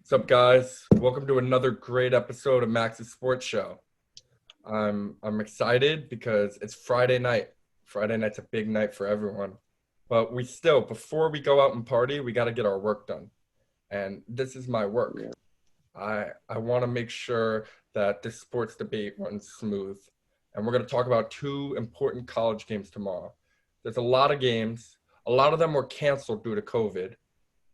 What's up, guys? Welcome to another great episode of Max's Sports Show. I'm excited because it's Friday night. Friday night's a big night for everyone. But before we go out and party, we got to get our work done. And this is my work. I want to make sure that this sports debate runs smooth. And we're going to talk about two important college games tomorrow. There's a lot of games. A lot of them were canceled due to COVID.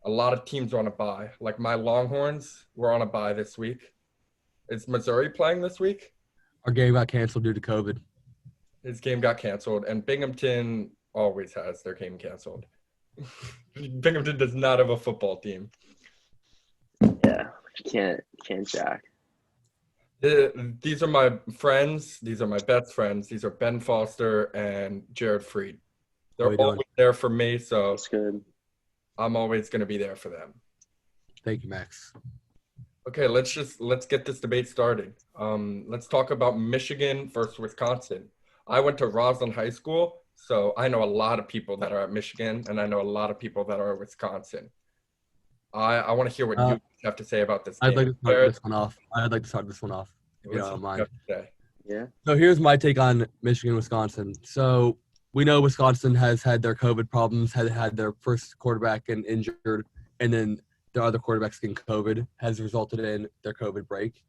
A lot of teams are on a bye. Like my Longhorns were on a bye this week. Is Missouri playing this week? Our game got canceled due to COVID. His game got canceled, and Binghamton always has their game canceled. Binghamton does not have a football team. Yeah, can't jack. These are my friends. These are my best friends. These are Ben Foster and Jared Freed. They're always there for me, so That's good. I'm always going to be there for them. Thank you, Max. Okay, let's get this debate started. Let's talk about Michigan versus Wisconsin. I went to Roslyn High School, so I know a lot of people that are at Michigan, and I know a lot of people that are at Wisconsin. I want to hear what you have to say about this game. I'd like to start this one off. If you don't mind. Yeah. So here's my take on Michigan, Wisconsin. So we know Wisconsin has had their COVID problems, had their first quarterback injured, and then their other quarterbacks getting COVID has resulted in their COVID break.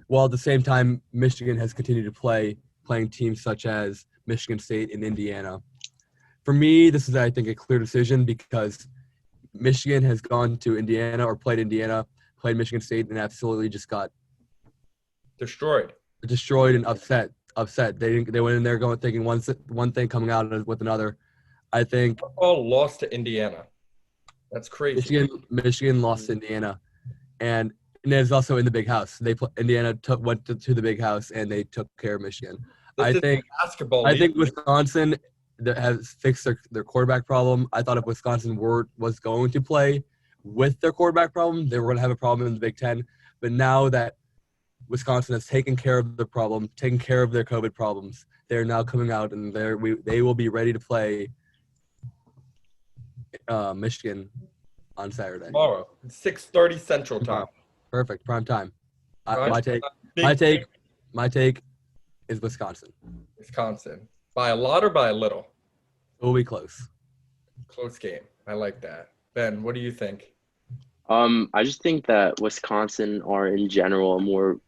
While at the same time, Michigan has continued to playing teams such as Michigan State and Indiana. For me, this is, I think, a clear decision because Michigan has gone to Indiana or played Michigan State, and absolutely just got destroyed and upset. They went in there thinking one thing coming out with another. I think all lost to Indiana. That's crazy. Michigan lost to Indiana, and it's also in the Big House. Indiana went to the Big House and they took care of Michigan. I think Wisconsin has fixed their quarterback problem. I thought if Wisconsin was going to play with their quarterback problem, they were going to have a problem in the Big Ten. But now that Wisconsin has taken care of the problem, taken care of their COVID problems, they're now coming out and they will be ready to play Michigan on Saturday. Tomorrow, 6:30 Central Time. Perfect, prime time. My take is Wisconsin. Wisconsin. By a lot or by a little? It will be close. Close game. I like that. Ben, what do you think? I just think that Wisconsin are in general a more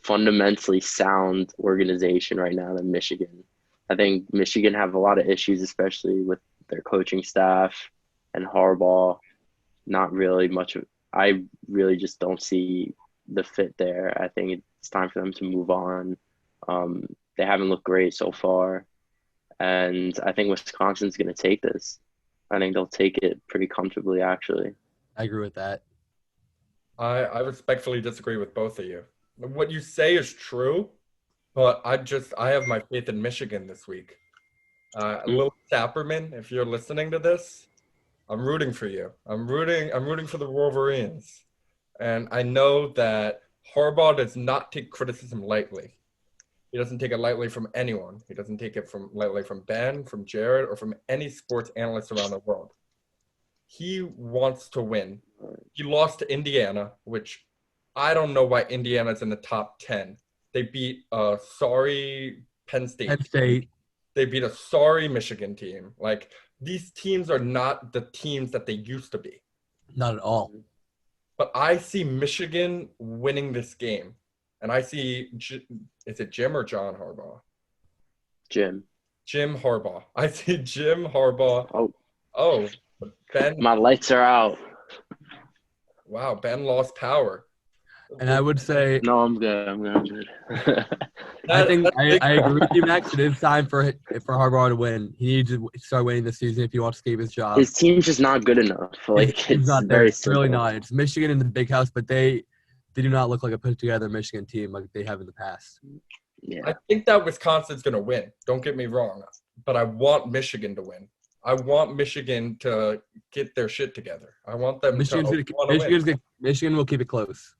fundamentally sound organization right now than Michigan. I think Michigan have a lot of issues, especially with their coaching staff and Harbaugh. Not really much of. I really just don't see the fit there. I think it's time for them to move on. They haven't looked great so far, and I think Wisconsin's going to take this. I think they'll take it pretty comfortably, actually. I agree with that. I respectfully disagree with both of you. What you say is true, but I have my faith in Michigan this week. Lil Sapperman, if you're listening to this, I'm rooting for you. I'm rooting for the Wolverines. And I know that Harbaugh does not take criticism lightly. He doesn't take it lightly from anyone. He doesn't take it lightly from Ben, from Jared, or from any sports analyst around the world. He wants to win. He lost to Indiana, which I don't know why Indiana's in the top 10. They beat a sorry Penn State. They beat a sorry Michigan team. Like, these teams are not the teams that they used to be. Not at all. But I see Michigan winning this game. And I see, is it Jim or John Harbaugh? Jim Harbaugh. I see Jim Harbaugh. Oh, Ben. My lights are out. Wow, Ben lost power. And I would say no, I'm good. I agree with you, Max. It is time for Harbaugh to win. He needs to start winning this season if he wants to keep his job. His team's just not good enough. It's not there. It's really not. It's Michigan in the Big House, but they do not look like a put-together Michigan team like they have in the past. Yeah. I think that Wisconsin's going to win. Don't get me wrong. But I want Michigan to win. I want Michigan to get their shit together. I want them Michigan will keep it close.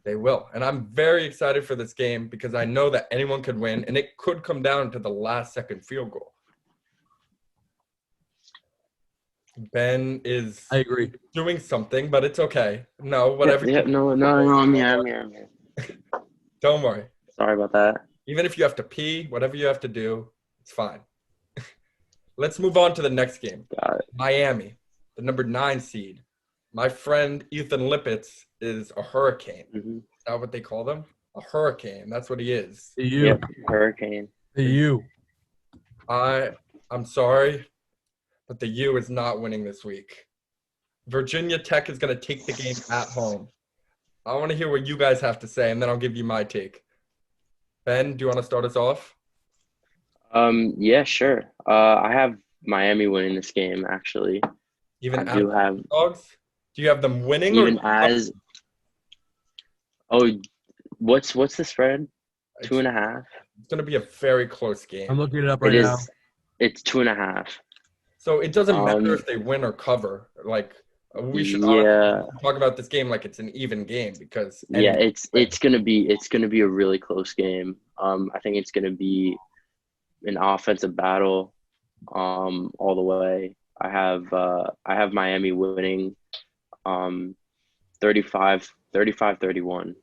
They will. And I'm very excited for this game because I know that anyone could win, and it could come down to the last second field goal. Ben is I agree. doing something, but it's okay. No, whatever. Yeah, no, I'm here. Don't worry. Sorry about that. Even if you have to pee, whatever you have to do, it's fine. Let's move on to the next game. Got it. Miami, the number 9 seed. My friend Ethan Lippitz is a hurricane. Mhm. Is that what they call them? A hurricane. That's what he is. The U. Yep, Hurricane. The U. I'm sorry, but the U is not winning this week. Virginia Tech is going to take the game at home. I want to hear what you guys have to say, and then I'll give you my take. Ben, do you want to start us off? Yeah, sure. I have Miami winning this game, actually. Even I do have dogs? Do you have them winning? even as. Oh, what's the spread? It's 2.5. going to be a very close game. I'm looking it up It right now. is. It's 2.5. So it doesn't matter Um, if they win or cover. Like, we should Yeah, talk about this game like it's an even game because yeah. It's gonna be a really close game. I think it's gonna be an offensive battle, all the way. I have Miami winning, 35-31.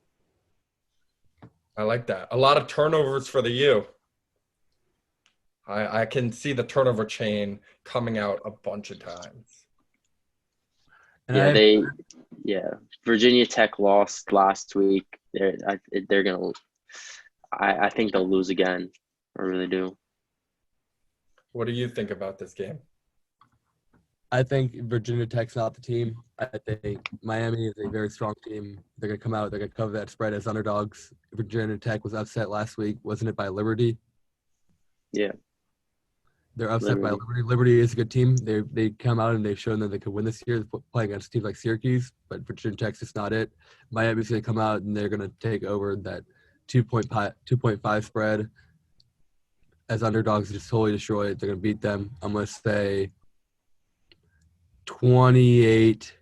I like that. A lot of turnovers for the U. I can see the turnover chain coming out a bunch of times. And Yeah, I, Virginia Tech lost last week. They're gonna. I think they'll lose again. I really do. What do you think about this game? I think Virginia Tech's not the team. I think Miami is a very strong team. They're going to come out. They're going to cover that spread as underdogs. Virginia Tech was upset last week. Wasn't it by Liberty? Yeah. They're upset by Liberty. Liberty. Liberty is a good team. They come out and they've shown that they could win this year playing against teams like Syracuse, but Virginia Tech's just not it. Miami's going to come out and they're going to take over that 2.5 spread as underdogs, just totally destroy it. They're going to beat them. I'm going to say 28-10.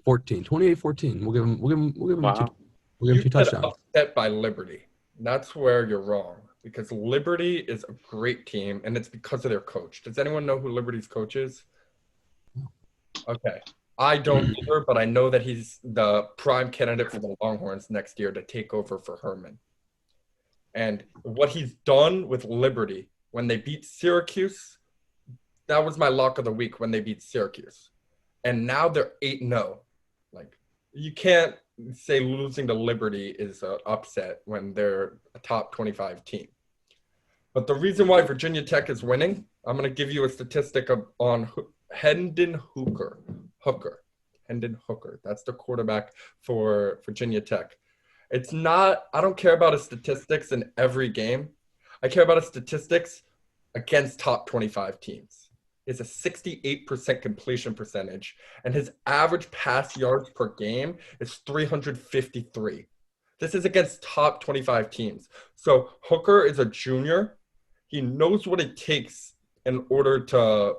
14. 28-14. We'll give them Wow. two You said touchdowns. upset by Liberty. That's where you're wrong because Liberty is a great team, and it's because of their coach. Does anyone know who Liberty's coach is? Okay. I don't either, but I know that he's the prime candidate for the Longhorns next year to take over for Herman. And what he's done with Liberty when they beat Syracuse, that was my lock of the week when they beat Syracuse. And now they're 8-0. Like, you can't say losing to Liberty is an upset when they're a top 25 team. But the reason why Virginia Tech is winning, I'm going to give you a statistic on Hendon Hooker. Hendon Hooker. That's the quarterback for Virginia Tech. It's not, I don't care about his statistics in every game. I care about his statistics against top 25 teams. It's a 68% completion percentage, and his average pass yards per game is 353. This is against top 25 teams. So Hooker is a junior. He knows what it takes in order to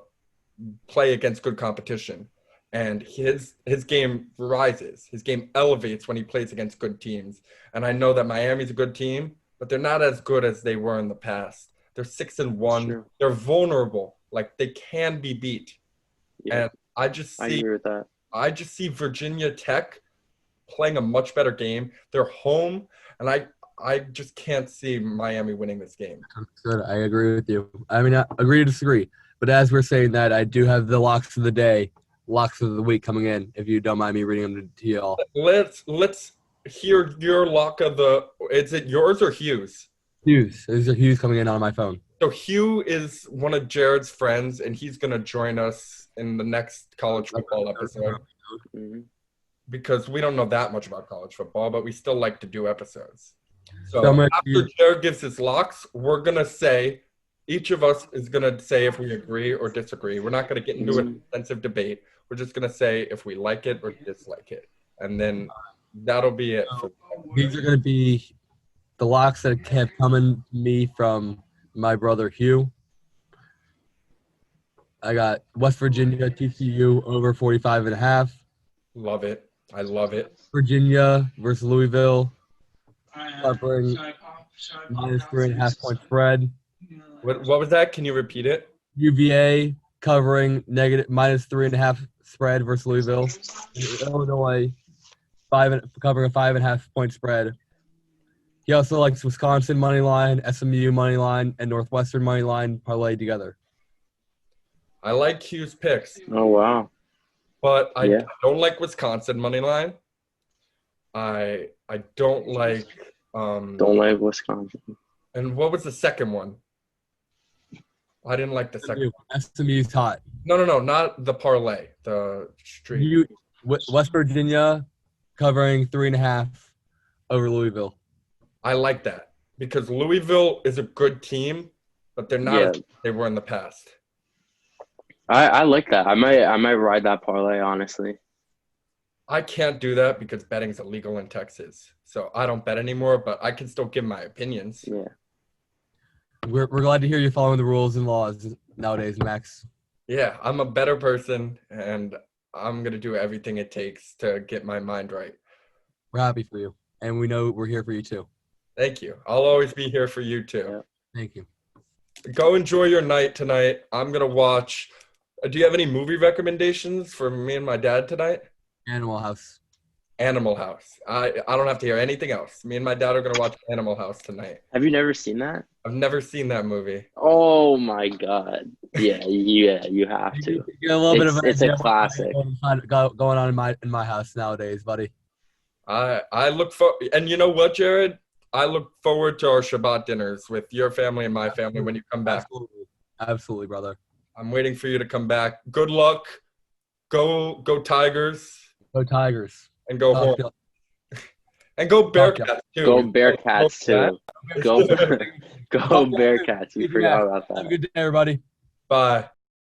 play against good competition. And his game rises. His game elevates when he plays against good teams. And I know that Miami's a good team, but they're not as good as they were in the past. They're 6-1. Sure. They're vulnerable. Like, they can be beat. Yeah. And I agree with that. I just see Virginia Tech playing a much better game. They're home, and I just can't see Miami winning this game. Good. I agree with you. I mean, I agree to disagree. But as we're saying that, I do have the locks of the day, locks of the week coming in, if you don't mind me reading them to y'all. Let's hear your lock of the – is it yours or Hugh's? Hughes. There's a Hughes coming in on my phone. So Hugh is one of Jared's friends, and he's going to join us in the next college football episode Mhm. because we don't know that much about college football, but we still like to do episodes. So So I'm gonna after do- Jared gives his locks, we're going to say – each of us is going to say if we agree or disagree. We're not going to get into an extensive debate. We're just going to say if we like it or dislike it. And then that'll be it. These are going to be the locks that have come in me from my brother Hugh. I got West Virginia, TCU over 45.5. Love it. I love it. Virginia versus Louisville, covering minus 3.5 point spread. What was that? Can you repeat it? UVA covering -3.5 spread versus Louisville. Illinois covering a 5.5 point spread. He also likes Wisconsin money line, SMU money line, and Northwestern money line parlayed together. I like Q's picks, Oh wow. but I Yeah. don't like Wisconsin money line. I don't like Don't like Wisconsin. and what was the second one? I didn't like the second. SMU's hot. No, not the parlay. The street. West Virginia covering 3.5 over Louisville. I like that because Louisville is a good team, but they're not Yeah. as they were in the past. I like that. I might ride that parlay, honestly. I can't do that because betting's illegal in Texas. So I don't bet anymore, but I can still give my opinions. Yeah. We're glad to hear you following the rules and laws nowadays, Max. Yeah, I'm a better person and I'm going to do everything it takes to get my mind right. We're happy for you, and we know we're here for you too. Thank you. I'll always be here for you too. Yeah. Thank you. Go enjoy your night tonight. I'm going to watch. Do you have any movie recommendations for me and my dad tonight? Animal House. Animal House. I don't have to hear anything else. Me and my dad are going to watch Animal House tonight. Have you never seen that? I've never seen that movie. Oh my god. Yeah, you have to. You get a little bit of an It's a idea of what's classic. going on in my house nowadays, buddy. I look for, and you know what, Jared? I look forward to our Shabbat dinners with your family and my family when you come back. Absolutely, brother. I'm waiting for you to come back. Good luck. Go Tigers Go Tigers. and go home. And go Bearcats too. Go Bearcats too. Go that. go Bearcats. We forgot about Have a that. good day, everybody. Bye.